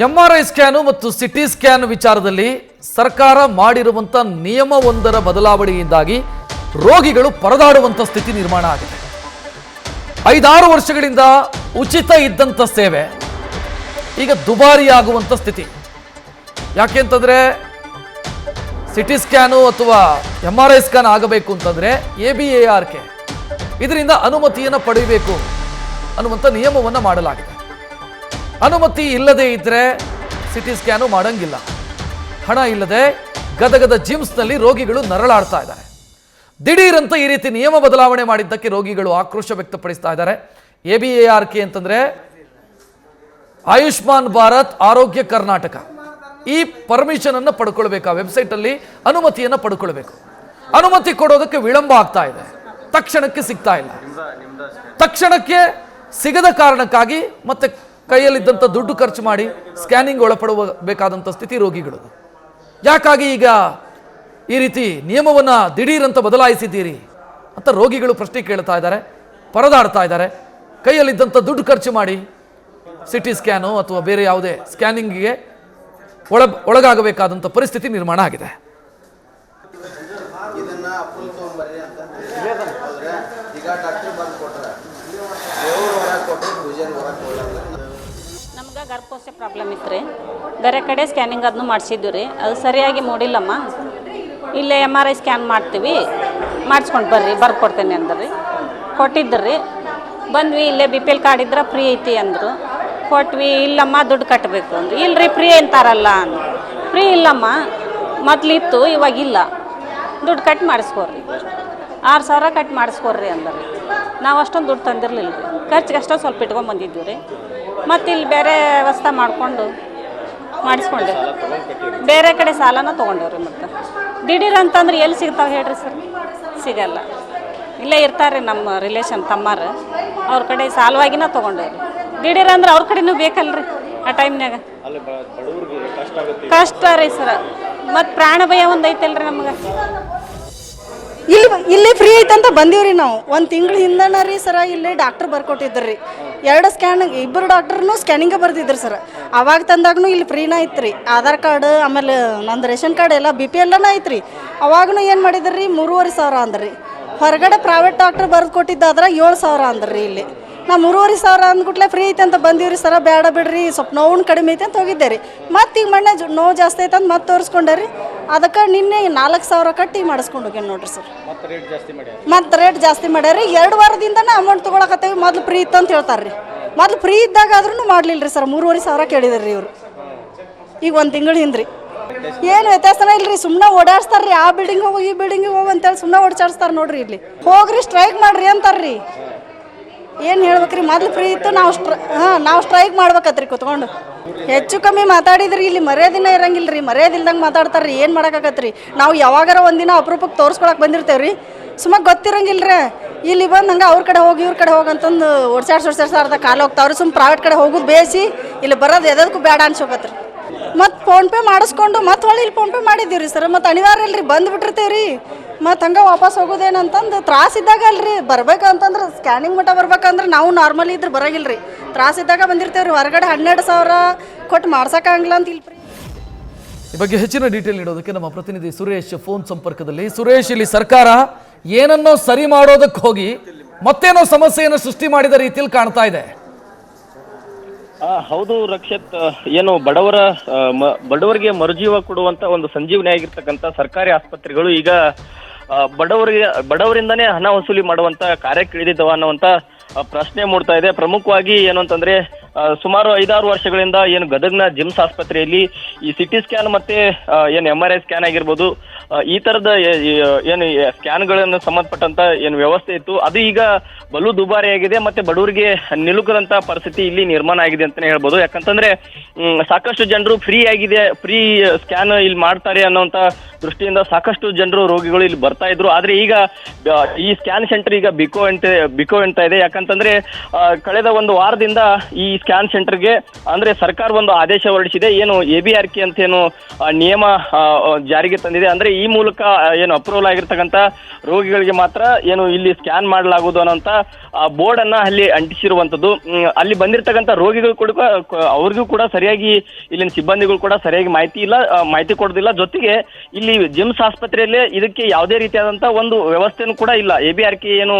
MRI scan ಮತ್ತು CT scan ವಿಚಾರದಲ್ಲಿ ಸರ್ಕಾರ ಮಾಡಿರುವಂಥ ನಿಯಮವೊಂದರ ಬದಲಾವಣೆಯಿಂದಾಗಿ ರೋಗಿಗಳು ಪರದಾಡುವಂಥ ಸ್ಥಿತಿ ನಿರ್ಮಾಣ ಆಗಿದೆ. 5-6 ವರ್ಷಗಳಿಂದ ಉಚಿತ ಇದ್ದಂಥ ಸೇವೆ ಈಗ ದುಬಾರಿಯಾಗುವಂಥ ಸ್ಥಿತಿ. ಯಾಕೆ ಅಂತಂದರೆ ಸಿಟಿ ಸ್ಕ್ಯಾನು ಅಥವಾ MRI ಸ್ಕ್ಯಾನ್ ಆಗಬೇಕು ಅಂತಂದರೆ ABARK ಇದರಿಂದ ಅನುಮತಿಯನ್ನು ಪಡೆಯಬೇಕು ಅನ್ನುವಂಥ ನಿಯಮವನ್ನು ಮಾಡಲಾಗಿದೆ. ಅನುಮತಿ ಇಲ್ಲದೆ ಇದ್ದರೆ ಸಿಟಿ ಸ್ಕ್ಯಾನು ಮಾಡಂಗಿಲ್ಲ. ಹಣ ಇಲ್ಲದೆ ಗದಗದ ಜಿಮ್ಸ್ನಲ್ಲಿ ರೋಗಿಗಳು ನರಳಾಡ್ತಾ ಇದ್ದಾರೆ. ದಿಢೀರಂತ ಈ ರೀತಿ ನಿಯಮ ಬದಲಾವಣೆ ಮಾಡಿದ್ದಕ್ಕೆ ರೋಗಿಗಳು ಆಕ್ರೋಶ ವ್ಯಕ್ತಪಡಿಸ್ತಾ ಇದ್ದಾರೆ. ABARK ಅಂತಂದ್ರೆ ಆಯುಷ್ಮಾನ್ ಭಾರತ್ ಆರೋಗ್ಯ ಕರ್ನಾಟಕ. ಈ ಪರ್ಮಿಷನ್ ಅನ್ನು ಪಡ್ಕೊಳ್ಬೇಕು, ಆ ವೆಬ್ಸೈಟ್ ಅಲ್ಲಿ ಅನುಮತಿಯನ್ನು ಪಡ್ಕೊಳ್ಬೇಕು. ಅನುಮತಿ ಕೊಡೋದಕ್ಕೆ ವಿಳಂಬ ಆಗ್ತಾ ಇದೆ, ತಕ್ಷಣಕ್ಕೆ ಸಿಗ್ತಾ ಇಲ್ಲ. ತಕ್ಷಣಕ್ಕೆ ಸಿಗದ ಕಾರಣಕ್ಕಾಗಿ ಮತ್ತೆ ಕೈಯಲ್ಲಿದ್ದಂಥ ದುಡ್ಡು ಖರ್ಚು ಮಾಡಿ ಸ್ಕ್ಯಾನಿಂಗ್ ಒಳಪಡಬೇಕಾದಂಥ ಸ್ಥಿತಿ ರೋಗಿಗಳು. ಯಾಕಾಗಿ ಈಗ ಈ ರೀತಿ ನಿಯಮವನ್ನು ದಿಢೀರಂತ ಬದಲಾಯಿಸಿದ್ದೀರಿ ಅಂತ ರೋಗಿಗಳು ಪ್ರಶ್ನೆ ಕೇಳ್ತಾ ಇದ್ದಾರೆ, ಪರದಾಡ್ತಾ ಇದ್ದಾರೆ. ಕೈಯಲ್ಲಿದ್ದಂಥ ದುಡ್ಡು ಖರ್ಚು ಮಾಡಿ ಸಿಟಿ ಸ್ಕ್ಯಾನು ಅಥವಾ ಬೇರೆ ಯಾವುದೇ ಸ್ಕ್ಯಾನಿಂಗಿಗೆ ಒಳಗಾಗಬೇಕಾದಂಥ ಪರಿಸ್ಥಿತಿ ನಿರ್ಮಾಣ ಆಗಿದೆ. ನಮ್ಗೆ ಗರ್ಭಕೋಶ ಪ್ರಾಬ್ಲಮ್ ಇತ್ತು ರೀ, ಬೇರೆ ಕಡೆ ಸ್ಕ್ಯಾನಿಂಗ್ ಅದನ್ನು ಮಾಡಿಸಿದ್ವಿ ರೀ, ಅದು ಸರಿಯಾಗಿ ಮೂಡಿಲ್ಲಮ್ಮ. ಇಲ್ಲೇ MRI ಸ್ಕ್ಯಾನ್ ಮಾಡ್ತೀವಿ, ಮಾಡಿಸ್ಕೊಂಡು ಬರ್ರಿ, ಬರ್ಕೊಡ್ತೇನೆ ಅಂದ್ರಿ. ಕೊಟ್ಟಿದ್ರಿ, ಬಂದ್ವಿ. ಇಲ್ಲೇ BPL ಕಾರ್ಡ್ ಇದ್ರೆ ಫ್ರೀ ಐತಿ ಅಂದರು. ಕೊಟ್ವಿ. ಇಲ್ಲಮ್ಮ ದುಡ್ಡು ಕಟ್ಟಬೇಕು ಅಂದ್ರಿ. ಇಲ್ಲರಿ ಫ್ರೀ ಅಂತಾರಲ್ಲ ಅಂದ್ರು. ಫ್ರೀ ಇಲ್ಲಮ್ಮ, ಮೊದಲಿತ್ತು ಇವಾಗಿಲ್ಲ, ದುಡ್ಡು ಕಟ್ಟಿ ಮಾಡಿಸ್ಕೊಡ್ರಿ, 6,000 ಕಟ್ಟಿ ಮಾಡಿಸ್ಕೊಡ್ರಿ ಅಂದ್ರಿ. ನಾವು ಅಷ್ಟೊಂದು ದುಡ್ಡು ತಂದಿರಲಿಲ್ಲ ರೀ, ಖರ್ಚಿಗೆ ಅಷ್ಟೊಂದು ಸ್ವಲ್ಪ ಇಟ್ಕೊಂಡು ಬಂದಿದ್ವಿ ರೀ. ಮತ್ತು ಇಲ್ಲಿ ಬೇರೆ ವ್ಯವಸ್ಥೆ ಮಾಡಿಕೊಂಡು ಮಾಡಿಸ್ಕೊಂಡೆ, ಬೇರೆ ಕಡೆ ಸಾಲನ ತೊಗೊಂಡೇವ್ರಿ. ಮತ್ತು ದಿಢೀರ್ ಅಂತಂದ್ರೆ ಎಲ್ಲಿ ಸಿಗ್ತಾವೆ ಹೇಳ್ರಿ ಸರ್? ಸಿಗಲ್ಲ. ಇಲ್ಲೇ ಇರ್ತಾರೆ ನಮ್ಮ ರಿಲೇಷನ್ ತಮ್ಮಾರು, ಅವ್ರ ಕಡೆ ಸಾಲವಾಗಿನ ತೊಗೊಂಡೇವ್ರಿ. ದಿಢೀರ್ ಅಂದ್ರೆ ಅವ್ರ ಕಡೆನೂ ಬೇಕಲ್ರಿ ಆ ಟೈಮ್ನಾಗ. ಕಷ್ಟ ರೀ ಸರ. ಮತ್ತು ಪ್ರಾಣ ಭಯ ಒಂದು ಐತಲ್ರಿ ನಮ್ಗೆ. ಇಲ್ಲಿ ಫ್ರೀ ಐತಂತ ಬಂದೀವ್ರಿ ನಾವು. 1 ತಿಂಗಳ ಹಿಂದನ ರೀ ಸರ ಇಲ್ಲಿ ಡಾಕ್ಟರ್ ಬರ್ಕೊಟ್ಟಿದ್ರಿ. 2 ಸ್ಕ್ಯಾನ್, ಇಬ್ಬರು ಡಾಕ್ಟರ್ನು ಸ್ಕ್ಯಾನಿಂಗ ಬರ್ದಿದ್ರು ಸರ್. ಅವಾಗ ತಂದಾಗೂ ಇಲ್ಲಿ ಫ್ರೀನ ಐತ್ರಿ. ಆಧಾರ್ ಕಾರ್ಡ್, ಆಮೇಲೆ ನಂದು ರೇಷನ್ ಕಾರ್ಡ್ ಎಲ್ಲ BPL ಐತ್ರಿ. ಅವಾಗೂ ಏನು ಮಾಡಿದ್ರಿ, 3,500 ಅಂದ್ರಿ. ಹೊರಗಡೆ ಪ್ರೈವೇಟ್ ಡಾಕ್ಟರ್ ಬರೆದು ಕೊಟ್ಟಿದ್ದಾದ್ರೆ 7,000 ಅಂದ್ರಿ. ಇಲ್ಲಿ ನಾ 3,500 ಅಂದ್ಬಿಟ್ಲೆ ಫ್ರೀ ಐತೆ ಅಂತ ಬಂದೀವ್ರಿ ಸರ. ಬೇಡ ಬಿಡ್ರಿ, ಸ್ವಲ್ಪ ನೋವು ಕಡಿಮೆ ಐತೆ ಅಂತ ಹೋಗಿದ್ದೆ ರೀ. ಮತ್ತು ಈಗ ಮೊನ್ನೆ ನೋವು ಜಾಸ್ತಿ ಐತೆ ಅಂತ ಮತ್ತೆ ತೋರಿಸ್ಕೊಂಡೆ ರೀ. ಅದಕ್ಕೆ ನಿನ್ನೆ 4,000 ಕಟ್ಟಿ ಮಾಡಿಸ್ಕೊಂಡು ಹೋಗ್ಯಾನ ನೋಡ್ರಿ ಸರ್. ಮತ್ತೆ ರೇಟ್ ಜಾಸ್ತಿ ಮಾಡ್ಯಾರಿ. 2 ವಾರದಿಂದನೇ ಅಮೌಂಟ್ ತೊಗೊಳಕತ್ತೇವಿ. ಮೊದಲು ಫ್ರೀ ಇತ್ತು ಅಂತ ಹೇಳ್ತಾರೆ ರೀ. ಮೊದಲು ಫ್ರೀ ಇದ್ದಾಗ ಆದ್ರೂ ಮಾಡಲಿಲ್ಲ ರೀ ಸರ್. 3,500 ಕೇಳಿದ್ರಿ ಇವರು. ಈಗ 1 ತಿಂಗಳು ಹಿಂದ್ರಿ ಏನು ವ್ಯತ್ಯಾಸನ ಇಲ್ರಿ. ಸುಮ್ಮನೆ ಓಡಾಡ್ಸ್ತಾರ್ರಿ, ಆ ಬಿಲ್ಡಿಂಗ್ ಹೋಗಿ ಈ ಬಿಲ್ಡಿಂಗಿಗೆ ಹೋಗಿ ಅಂತೇಳಿ ಸುಮ್ಮನೆ ಓಡಾಡ್ಸ್ತಾರೆ ನೋಡ್ರಿ. ಇಲ್ಲಿ ಹೋಗ್ರಿ ಸ್ಟ್ರೈಕ್ ಮಾಡ್ರಿ ಅಂತಾರ್ರಿ. ಏನು ಹೇಳ್ಬೇಕ್ರಿ? ಮೊದಲು ಫ್ರೀ ಇತ್ತು, ನಾವು ಸ್ಟ್ರೈಕ್ ಮಾಡ್ಬೇಕತ್ರಿ ಕುತ್ಕೊಂಡು. ಹೆಚ್ಚು ಕಮ್ಮಿ ಮಾತಾಡಿದ್ರಿ ಇಲ್ಲಿ ಮರ್ಯಾದಿನ ಇರಂಗಿಲ್ಲ ರೀ. ಮರ್ಯಾದಿಲ್ದಂಗೆ ಮಾತಾಡ್ತಾರೆ ರೀ. ಏನು ಮಾಡೋಕ್ಕಾಗತ್ರಿ? ನಾವು ಯಾವಾಗಾರ ಒಂದಿನ ಅಪರೂಪಕ್ಕೆ ತೋರಿಸ್ಕೊಳಕ್ಕೆ ಬಂದಿರ್ತೇವೆ ರೀ. ಸುಮ್ಮ ಗೊತ್ತಿರಂಗಿಲ್ಲ ರೀ. ಇಲ್ಲಿ ಬಂದು ಹಂಗೆ ಅವ್ರ ಕಡೆ ಹೋಗಿ ಇವ್ರ ಕಡೆ ಹೋಗಿ ಅಂತಂದು ಒಡ್ಸಾಡ್ಸಾರ್ದ ಕಾಲು ಹೋಗ್ತಾವ್ರಿ. ಸುಮ್ಮ ಪ್ರೈವೇಟ್ ಕಡೆ ಹೋಗೋದು ಬೇಸಿ ಇಲ್ಲಿ ಬರೋದು ಎದಕ್ಕೂ ಬೇಡ ಅನ್ಸೋಕತ್ರಿ. ಮತ್ತು ಫೋನ್ಪೇ ಮಾಡಿಸ್ಕೊಂಡು ಮತ್ತೆ ಹೊಳ್ಳಿ ಇಲ್ಲಿ ಫೋನ್ಪೇ ಮಾಡಿದ್ದೀವಿ ರೀ ಸರ್. ಮತ್ತು ಅನಿವಾರ್ಯ ಅಲ್ರಿ, ಬಂದುಬಿಟ್ಟಿರ್ತೇವೆ ರೀ. ಮತ್ತು ಹಂಗೆ ವಾಪಸ್ ಹೋಗೋದೇನಂತಂದು ತ್ರಾಸಿದ್ದಾಗ ಅಲ್ರಿ ಬರ್ಬೇಕಂತಂದ್ರೆ ಸ್ಕ್ಯಾನಿಂಗ್ ಮಟ್ಟ ಬರ್ಬೇಕಂದ್ರೆ ನಾವು ನಾರ್ಮಲಿ ಇದ್ರೆ ಬರೋಗಿಲ್ಲ ರೀ. ತ್ರಾಸಿದ್ದಾಗ ಬಂದಿರ್ತೇವೆ ರೀ. ಹೊರಗಡೆ 12,000 ಕೊಟ್ಟು ಮಾಡ್ಸೋಕ್ಕಾಗಲ್ಲ ಅಂತ ಇಲ್ರಿ. ಈ ಬಗ್ಗೆ ಹೆಚ್ಚಿನ ಡೀಟೇಲ್ ನೀಡೋದಕ್ಕೆ ನಮ್ಮ ಪ್ರತಿನಿಧಿ ಸುರೇಶ್ ಫೋನ್ ಸಂಪರ್ಕದಲ್ಲಿ. ಸುರೇಶ್, ಇಲ್ಲಿ ಸರ್ಕಾರ ಏನನ್ನೋ ಸರಿ ಮಾಡೋದಕ್ಕೆ ಹೋಗಿ ಮತ್ತೇನೋ ಸಮಸ್ಯೆಯನ್ನು ಸೃಷ್ಟಿ ಮಾಡಿದ ರೀತಿಯಲ್ಲಿ ಕಾಣ್ತಾ ಇದೆ. ಹೌದು ರಕ್ಷಿತ್, ಏನು ಬಡವರಿಗೆ ಮರುಜೀವ ಕೊಡುವಂತ ಒಂದು ಸಂಜೀವನಿ ಆಗಿರ್ತಕ್ಕಂಥ ಸರ್ಕಾರಿ ಆಸ್ಪತ್ರೆಗಳು ಈಗ ಬಡವರಿಂದಾನೇ ಹಣ ವಸೂಲಿ ಮಾಡುವಂತ ಕಾರ್ಯಕ್ಕೆ ಇಳಿದಿದ್ದವ ಅನ್ನುವಂತ ಪ್ರಶ್ನೆ ಮೂಡ್ತಾ ಇದೆ. ಪ್ರಮುಖವಾಗಿ ಏನು ಅಂತಂದ್ರೆ ಸುಮಾರು 5-6 ವರ್ಷಗಳಿಂದ ಏನು ಗದಗ್ನ ಜಿಮ್ಸ್ ಆಸ್ಪತ್ರೆಯಲ್ಲಿ ಈ ಸಿಟಿ ಸ್ಕ್ಯಾನ್ ಮತ್ತೆ ಏನು MRI ಸ್ಕ್ಯಾನ್ ಆಗಿರ್ಬೋದು, ಈ ತರದ ಏನು ಸ್ಕ್ಯಾನ್ಗಳನ್ನು ಸಂಬಂಧಪಟ್ಟಂತ ಏನು ವ್ಯವಸ್ಥೆ ಇತ್ತು ಅದು ಈಗ ಬಲು ದುಬಾರಿ ಆಗಿದೆ. ಮತ್ತೆ ಬಡವರಿಗೆ ನಿಲುಕದಂತ ಪರಿಸ್ಥಿತಿ ಇಲ್ಲಿ ನಿರ್ಮಾಣ ಆಗಿದೆ ಅಂತಾನೆ ಹೇಳ್ಬೋದು. ಯಾಕಂತಂದ್ರೆ ಸಾಕಷ್ಟು ಜನರು ಫ್ರೀ ಸ್ಕ್ಯಾನ್ ಇಲ್ಲಿ ಮಾಡ್ತಾರೆ ಅನ್ನೋಂತ ದೃಷ್ಟಿಯಿಂದ ಸಾಕಷ್ಟು ಜನರು ರೋಗಿಗಳು ಇಲ್ಲಿ ಬರ್ತಾ ಇದ್ರು. ಆದ್ರೆ ಈಗ ಈ ಸ್ಕ್ಯಾನ್ ಸೆಂಟರ್ ಈಗ ಬಿಕೋ ಅಂತ ಇದೆ. ಯಾಕಂತಂದ್ರೆ ಕಳೆದ 1 ವಾರದಿಂದ ಈ ಸ್ಕ್ಯಾನ್ ಸೆಂಟರ್ಗೆ ಅಂದ್ರೆ ಸರ್ಕಾರ ಒಂದು ಆದೇಶ ಹೊರಡಿಸಿದೆ. ಏನು ABRK ಅಂತ ಏನು ನಿಯಮ ಜಾರಿಗೆ ತಂದಿದೆ. ಅಂದ್ರೆ ಈ ಮೂಲಕ ಏನು ಅಪ್ರೂವಲ್ ಆಗಿರ್ತಕ್ಕಂಥ ರೋಗಿಗಳಿಗೆ ಮಾತ್ರ ಏನು ಇಲ್ಲಿ ಸ್ಕ್ಯಾನ್ ಮಾಡಲಾಗುವುದು ಅನ್ನೋಂಥ ಬೋರ್ಡ್ ಅನ್ನ ಅಲ್ಲಿ ಅಂಟಿಸಿರುವಂತದ್ದು. ಅಲ್ಲಿ ಬಂದಿರತಕ್ಕಂಥ ರೋಗಿಗಳು ಕೂಡ ಅವ್ರಿಗೂ ಕೂಡ ಸರಿಯಾಗಿ ಇಲ್ಲಿನ ಸಿಬ್ಬಂದಿಗಳು ಕೂಡ ಸರಿಯಾಗಿ ಮಾಹಿತಿ ಕೊಡೋದಿಲ್ಲ. ಜೊತೆಗೆ ಇಲ್ಲಿ ಜಿಮ್ಸ್ ಆಸ್ಪತ್ರೆಯಲ್ಲಿ ಇದಕ್ಕೆ ಯಾವುದೇ ರೀತಿಯಾದಂತ ಒಂದು ವ್ಯವಸ್ಥೆನೂ ಕೂಡ ಇಲ್ಲ. ABRK ಏನು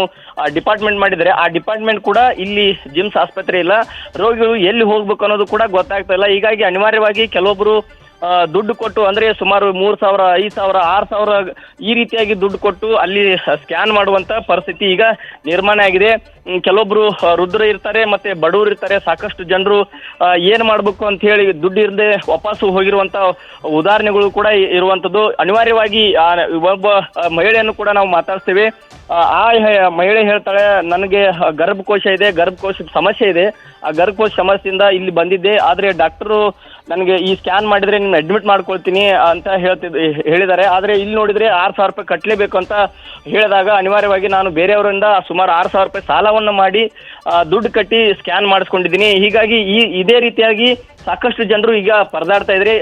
ಡಿಪಾರ್ಟ್ಮೆಂಟ್ ಮಾಡಿದರೆ ಆ ಡಿಪಾರ್ಟ್ಮೆಂಟ್ ಕೂಡ ಇಲ್ಲಿ ಜಿಮ್ಸ್ ಆಸ್ಪತ್ರೆ ಇಲ್ಲ. ರೋಗಿಗಳು ಎಲ್ಲಿ ಹೋಗ್ಬೇಕು ಅನ್ನೋದು ಕೂಡ ಗೊತ್ತಾಗ್ತಾ ಇಲ್ಲ. ಹೀಗಾಗಿ ಅನಿವಾರ್ಯವಾಗಿ ಕೆಲವೊಬ್ರು ದುಡ್ಡು ಕೊಟ್ಟು ಅಂದ್ರೆ ಸುಮಾರು 3,000, 5,000, 6,000 ಈ ರೀತಿಯಾಗಿ ದುಡ್ಡು ಕೊಟ್ಟು ಅಲ್ಲಿ ಸ್ಕ್ಯಾನ್ ಮಾಡುವಂತ ಪರಿಸ್ಥಿತಿ ಈಗ ನಿರ್ಮಾಣ ಆಗಿದೆ. ಕೆಲವೊಬ್ರು ವೃದ್ಧರು ಇರ್ತಾರೆ, ಮತ್ತೆ ಬಡವರು ಇರ್ತಾರೆ. ಸಾಕಷ್ಟು ಜನರು ಏನ್ ಮಾಡ್ಬೇಕು ಅಂತ ಹೇಳಿ ದುಡ್ಡು ಇರದೆ ವಾಪಸ್ಸು ಹೋಗಿರುವಂತ ಉದಾಹರಣೆಗಳು ಕೂಡ ಇರುವಂತದ್ದು. ಅನಿವಾರ್ಯವಾಗಿ ಒಬ್ಬ ಮಹಿಳೆಯನ್ನು ಕೂಡ ನಾವು ಮಾತಾಡ್ತೇವೆ. ಆ ಮಹಿಳೆ ಹೇಳ್ತಾಳೆ, ನನಗೆ ಗರ್ಭಕೋಶ ಇದೆ, ಗರ್ಭಕೋಶದ ಸಮಸ್ಯೆ ಇದೆ. ಆ ಗರ್ಭಕೋಶ ಸಮಸ್ಯೆಯಿಂದ ಇಲ್ಲಿ ಬಂದಿದ್ದೆ, ಆದ್ರೆ ಡಾಕ್ಟರು ನನಗೆ ಈ ಸ್ಕ್ಯಾನ್ ಮಾಡಿದ್ರೆ ನಿನ್ನ ಅಡ್ಮಿಟ್ ಮಾಡ್ಕೊಳ್ತೀನಿ ಅಂತ ಹೇಳಿದ್ದಾರೆ. ಆದ್ರೆ ಇಲ್ಲಿ ನೋಡಿದ್ರೆ 6,000 ರೂಪಾಯಿ ಕಟ್ಟಲೇಬೇಕು ಅಂತ ಹೇಳಿದಾಗ ಅನಿವಾರ್ಯವಾಗಿ ನಾನು ಬೇರೆಯವರಿಂದ ಸುಮಾರು 6,000 ರೂಪಾಯಿ ಸಾಲವನ್ನು ಮಾಡಿ ದುಡ್ಡು ಕಟ್ಟಿ ಸ್ಕ್ಯಾನ್ ಮಾಡಿಸ್ಕೊಂಡಿದ್ದೀನಿ. ಹೀಗಾಗಿ ಇದೇ ರೀತಿಯಾಗಿ ಸಾಕಷ್ಟು ಜನರು ಈಗ ಪರದಾಡ್ತಾ ಇದ್ರೆ.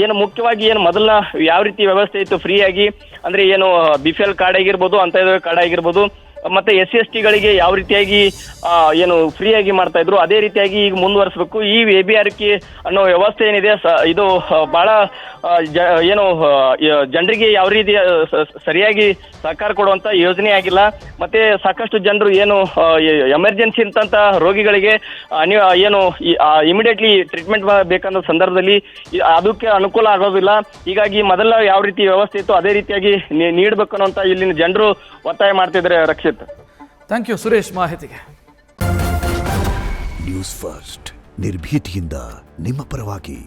ಏನು ಮುಖ್ಯವಾಗಿ ಏನು ಮೊದಲ ಯಾವ ರೀತಿ ವ್ಯವಸ್ಥೆ ಇತ್ತು ಫ್ರೀಯಾಗಿ, ಅಂದ್ರೆ ಏನು BPL ಕಾರ್ಡ್ ಆಗಿರ್ಬೋದು, ಅಂತ್ಯೋದಯ ಕಾರ್ಡ್ ಆಗಿರ್ಬೋದು, ಮತ್ತೆ SC/ST ಗಳಿಗೆ ಯಾವ ರೀತಿಯಾಗಿ ಏನು ಫ್ರೀಯಾಗಿ ಮಾಡ್ತಾ ಇದ್ರು ಅದೇ ರೀತಿಯಾಗಿ ಈಗ ಮುಂದುವರಿಸಬೇಕು. ಈ ABRK ಅನ್ನೋ ವ್ಯವಸ್ಥೆ ಏನಿದೆ ಇದು ಬಹಳ ಏನು ಜನರಿಗೆ ಯಾವ ರೀತಿ ಸರಿಯಾಗಿ ಸಹಕಾರ ಕೊಡುವಂತ ಯೋಜನೆ ಆಗಿಲ್ಲ. ಮತ್ತೆ ಸಾಕಷ್ಟು ಜನರು ಏನು ಎಮರ್ಜೆನ್ಸಿ ಅಂತಂತ ರೋಗಿಗಳಿಗೆ ಏನು ಇಮಿಡಿಯೇಟ್ಲಿ ಟ್ರೀಟ್ಮೆಂಟ್ ಬೇಕನ್ನೋ ಸಂದರ್ಭದಲ್ಲಿ ಅದಕ್ಕೆ ಅನುಕೂಲ ಆಗೋದಿಲ್ಲ. ಹೀಗಾಗಿ ಮೊದಲ ಯಾವ ರೀತಿ ವ್ಯವಸ್ಥೆ ಇತ್ತು ಅದೇ ರೀತಿಯಾಗಿ ನೀಡಬೇಕು ಅನ್ನೋಂತ ಇಲ್ಲಿನ ಜನರು ಒತ್ತಾಯ ಮಾಡ್ತಿದ್ದಾರೆ. ರಕ್ಷಿತ್, ಥ್ಯಾಂಕ್ ಯು ಸುರೇಶ್ ಮಾಹಿತಿಗೆ. ನ್ಯೂಸ್ ಫಸ್ಟ್ ನಿರ್ಭೀತಿಯಿಂದ ನಿಮ್ಮ ಪರವಾಗಿ.